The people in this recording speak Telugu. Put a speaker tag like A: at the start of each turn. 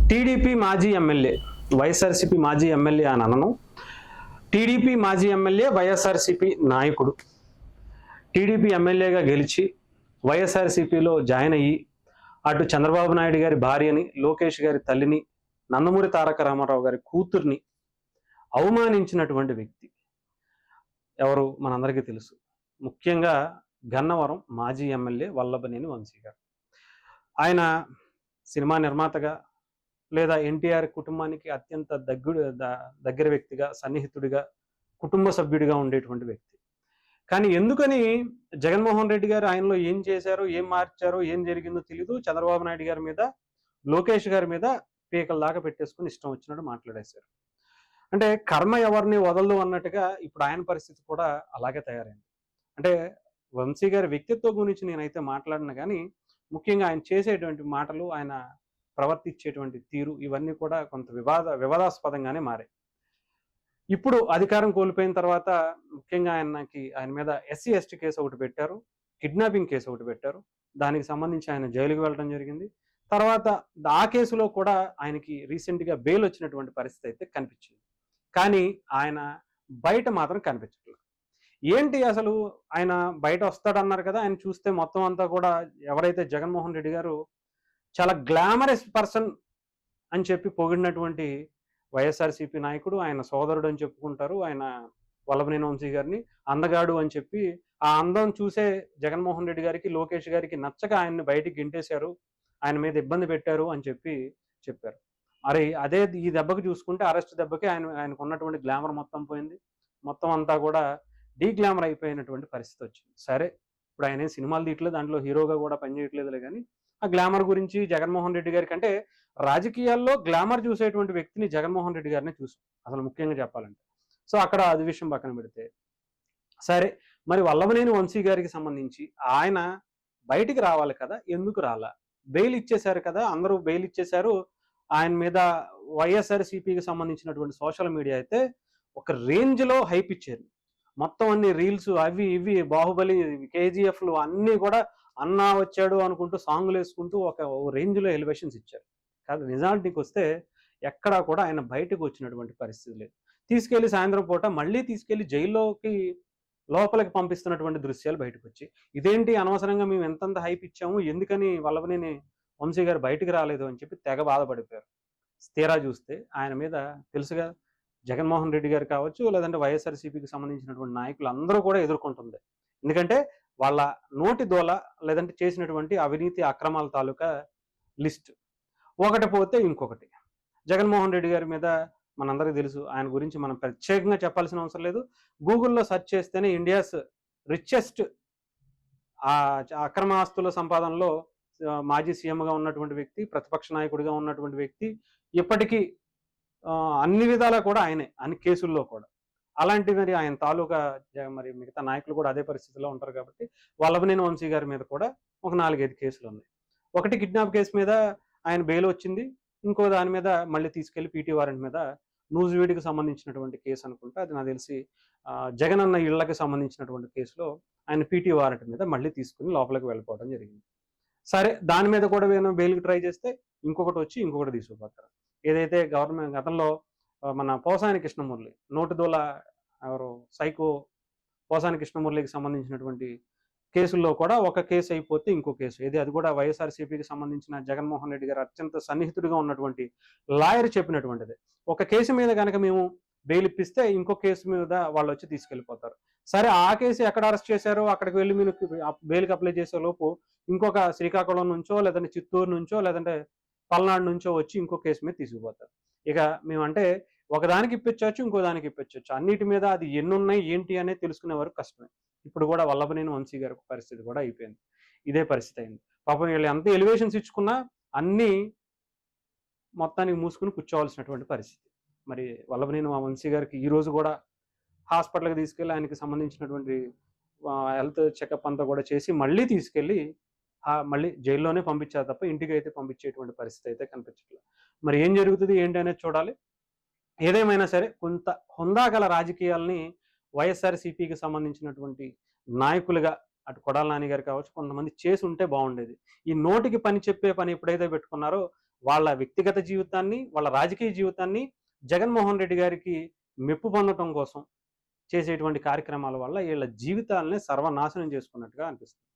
A: టీడీపీ మాజీ ఎమ్మెల్యే, వైఎస్ఆర్సీపీ మాజీ ఎమ్మెల్యే అని అనను. టీడీపీ మాజీ ఎమ్మెల్యే, వైఎస్ఆర్సీపీ నాయకుడు. టీడీపీ ఎమ్మెల్యేగా గెలిచి వైఎస్ఆర్సీపీలో జాయిన్ అయ్యి అటు చంద్రబాబు నాయుడు గారి భార్యని, లోకేష్ గారి తల్లిని, నందమూరి తారక రామారావు గారి కూతుర్ని అవమానించినటువంటి వ్యక్తి ఎవరు మనందరికీ తెలుసు. ముఖ్యంగా గన్నవరం మాజీ ఎమ్మెల్యే వల్లభనేని వంశీ గారు. ఆయన సినిమా నిర్మాతగా లేదా ఎన్టీఆర్ కుటుంబానికి అత్యంత దగ్గర వ్యక్తిగా, సన్నిహితుడిగా, కుటుంబ సభ్యుడిగా ఉండేటువంటి వ్యక్తి. కానీ ఎందుకని జగన్మోహన్ రెడ్డి గారు ఆయనలో ఏం చేశారో, ఏం మార్చారో, ఏం జరిగిందో తెలీదు. చంద్రబాబు నాయుడు గారి మీద, లోకేష్ గారి మీద పీకల దాకా పెట్టేసుకుని ఇష్టం వచ్చినట్టు మాట్లాడేశారు. అంటే కర్మ ఎవరిని వదలదు అన్నట్టుగా ఇప్పుడు ఆయన పరిస్థితి కూడా అలాగే తయారైంది. అంటే వంశీ గారి వ్యక్తిత్వం గురించి నేనైతే మాట్లాడిన కానీ ముఖ్యంగా ఆయన చేసేటువంటి మాటలు, ఆయన ప్రవర్తించేటువంటి తీరు ఇవన్నీ కూడా కొంత వివాదాస్పదంగానే మారాయి. ఇప్పుడు అధికారం కోల్పోయిన తర్వాత ముఖ్యంగా ఆయన మీద ఎస్సీ ఎస్టీ కేసు ఒకటి పెట్టారు, కిడ్నాపింగ్ కేసు ఒకటి పెట్టారు. దానికి సంబంధించి ఆయన జైలుకి వెళ్ళడం జరిగింది. తర్వాత ఆ కేసులో కూడా ఆయనకి రీసెంట్గా బెయిల్ వచ్చినటువంటి పరిస్థితి అయితే కనిపించింది. కానీ ఆయన బయట మాత్రం కనిపించట్లేదు. ఏంటి అసలు ఆయన బయట వస్తాడన్నారు కదా, ఆయన చూస్తే మొత్తం అంతా కూడా ఎవరైతే జగన్మోహన్ రెడ్డి గారు చాలా గ్లామరస్ పర్సన్ అని చెప్పి పొగిడినటువంటి వైఎస్ఆర్సీపీ నాయకుడు, ఆయన సోదరుడు అని చెప్పుకుంటారు. ఆయన వల్లభనేని వంశీ గారిని అందగాడు అని చెప్పి, ఆ అందం చూసే జగన్మోహన్ రెడ్డి గారికి, లోకేష్ గారికి నచ్చక ఆయన్ని బయటికి గింటేశారు, ఆయన మీద ఇబ్బంది పెట్టారు అని చెప్పారు. అరే అదే ఈ దెబ్బకి చూసుకుంటే, అరెస్ట్ దెబ్బకి ఆయనకు ఉన్నటువంటి గ్లామర్ మొత్తం పోయింది. మొత్తం అంతా కూడా డీగ్లామర్ అయిపోయినటువంటి పరిస్థితి వచ్చింది. సరే, ఇప్పుడు ఆయన సినిమాలు తీయట్లేదు, దాంట్లో హీరోగా కూడా పనిచేయట్లేదులే. కానీ ఆ గ్లామర్ గురించి జగన్మోహన్ రెడ్డి గారికి, అంటే రాజకీయాల్లో గ్లామర్ చూసేటువంటి వ్యక్తిని జగన్మోహన్ రెడ్డి గారిని చూసాం అసలు ముఖ్యంగా చెప్పాలంటే. సో అక్కడ అది విషయం పక్కన పెడితే, సరే మరి వల్లభనేని వంశీ గారికి సంబంధించి ఆయన బయటికి రావాలి కదా, ఎందుకు రాలా? బెయిల్ ఇచ్చేశారు కదా, అందరూ బెయిల్ ఇచ్చేశారు. ఆయన మీద వైఎస్ఆర్సీపీకి సంబంధించినటువంటి సోషల్ మీడియా అయితే ఒక రేంజ్లో హైప్ ఇచ్చారు. మొత్తం అన్ని రీల్స్ అవి ఇవి, బాహుబలి, కేజీఎఫ్లు అన్నీ కూడా అన్నా వచ్చాడు అనుకుంటూ సాంగ్లు వేసుకుంటూ ఒక రేంజ్లో ఎలివేషన్స్ ఇచ్చారు. కాదు, నిజానికి వస్తే ఎక్కడా కూడా ఆయన బయటకు వచ్చినటువంటి పరిస్థితి లేదు. తీసుకెళ్లి సాయంత్రం పూట మళ్ళీ తీసుకెళ్లి జైల్లోకి లోపలికి పంపిస్తున్నటువంటి దృశ్యాలు బయటకు వచ్చి, ఇదేంటి అనవసరంగా మేము ఎంతంత హైప్ ఇచ్చాము, ఎందుకని వల్లభనేని వంశీ గారు బయటికి రాలేదు అని చెప్పి తెగ బాధపడిపోయారు. తీరా చూస్తే ఆయన మీద తెలుసుగా, జగన్మోహన్ రెడ్డి గారు కావచ్చు, లేదంటే వైఎస్ఆర్సీపీకి సంబంధించినటువంటి నాయకులు అందరూ కూడా ఎదుర్కొంటుంది. ఎందుకంటే వాళ్ళ నోటి దోల, లేదంటే చేసినటువంటి అవినీతి అక్రమాల తాలూకా లిస్ట్ ఒకటి పోతే ఇంకొకటి. జగన్మోహన్ రెడ్డి గారి మీద మనందరికీ తెలుసు, ఆయన గురించి మనం ప్రత్యేకంగా చెప్పాల్సిన అవసరం లేదు. గూగుల్లో సెర్చ్ చేస్తేనే ఇండియాస్ రిచెస్ట్ అక్రమ ఆస్తుల సంపాదనలో మాజీ సీఎంగా ఉన్నటువంటి వ్యక్తి, ప్రతిపక్ష నాయకుడిగా ఉన్నటువంటి వ్యక్తి, ఇప్పటికీ అన్ని విధాలా కూడా ఆయనే, అన్ని కేసుల్లో కూడా. అలాంటి మరి ఆయన తాలూకా మరి మిగతా నాయకులు కూడా అదే పరిస్థితిలో ఉంటారు కాబట్టి వల్లభనేని వంశీ గారి మీద కూడా ఒక 4-5 కేసులు ఉన్నాయి. ఒకటి కిడ్నాప్ కేసు మీద ఆయన బెయిల్ వచ్చింది, ఇంకో దాని మీద మళ్ళీ తీసుకెళ్లి పీటీ వారెంట్ మీద నూజివీడికి సంబంధించినటువంటి కేసు అనుకుంటా, అది నాకు తెలిసి జగన్ అన్న ఇళ్లకి సంబంధించినటువంటి కేసులో ఆయన పీటీ వారెంట్ మీద మళ్ళీ తీసుకుని లోపలికి వెళ్ళిపోవడం జరిగింది. సరే, దాని మీద కూడా బెయిల్కి ట్రై చేస్తే ఇంకొకటి వచ్చి ఇంకొకటి తీసుకుపోతారు. ఏదైతే గవర్నమెంట్ గతంలో మన పోసాని కృష్ణమురళి, నోటిదోల ఎవరు సైకో పోసాని కృష్ణమురళికి సంబంధించినటువంటి కేసుల్లో కూడా ఒక కేసు అయిపోతే ఇంకో కేసు, అది కూడా వైఎస్ఆర్సీపీకి సంబంధించిన జగన్మోహన్ రెడ్డి గారు అత్యంత సన్నిహితుడిగా ఉన్నటువంటి లాయర్ చెప్పినటువంటిది. ఒక కేసు మీద కనుక మేము బెయిల్ ఇప్పిస్తే ఇంకో కేసు మీద వాళ్ళు వచ్చి తీసుకెళ్ళిపోతారు. సరే, ఆ కేసు ఎక్కడ అరెస్ట్ చేశారో అక్కడికి వెళ్ళి మీరు బెయిల్కి అప్లై చేసే లోపు ఇంకొక శ్రీకాకుళం నుంచో, లేదంటే చిత్తూరు నుంచో, లేదంటే పల్నాడు నుంచో వచ్చి ఇంకో కేసు మీద తీసుకుపోతారు. ఇక మేమంటే ఒకదానికి ఇప్పించవచ్చు, ఇంకో దానికి ఇప్పించవచ్చు, అన్నిటి మీద అది ఎన్నున్నాయి ఏంటి అనేది తెలుసుకునే వరకు కష్టమే. ఇప్పుడు కూడా వల్లభనేని వంశీ గారి పరిస్థితి కూడా అయిపోయింది, ఇదే పరిస్థితి అయింది. పాపం వీళ్ళు ఎంత ఎలివేషన్స్ ఇచ్చుకున్నా అన్నీ మొత్తానికి మూసుకుని కూర్చోవలసినటువంటి పరిస్థితి. మరి వల్లభనేని వంశీ గారికి ఈ రోజు కూడా హాస్పిటల్కి తీసుకెళ్ళి ఆయనకి సంబంధించినటువంటి హెల్త్ చెకప్ అంతా కూడా చేసి మళ్ళీ తీసుకెళ్ళి మళ్ళీ జైల్లోనే పంపించారు తప్ప ఇంటికి అయితే పంపించేటువంటి పరిస్థితి అయితే కనిపించట్లేదు. మరి ఏం జరుగుతుంది ఏంటి అనేది చూడాలి. ఏదేమైనా సరే కొంత హుందాగల రాజకీయాల్ని వైఎస్ఆర్సీపీకి సంబంధించినటువంటి నాయకులుగా అటు కొడాల నాని గారు కావచ్చు కొంతమంది చేసి ఉంటే బాగుండేది. ఈ నోటికి పని చెప్పే పని ఎప్పుడైతే పెట్టుకున్నారో వాళ్ళ వ్యక్తిగత జీవితాన్ని, వాళ్ళ రాజకీయ జీవితాన్ని జగన్మోహన్ రెడ్డి గారికి మెప్పు పొందటం కోసం చేసేటువంటి కార్యక్రమాల వల్ల వీళ్ళ జీవితాలని సర్వనాశనం చేసుకున్నట్టుగా అనిపిస్తుంది.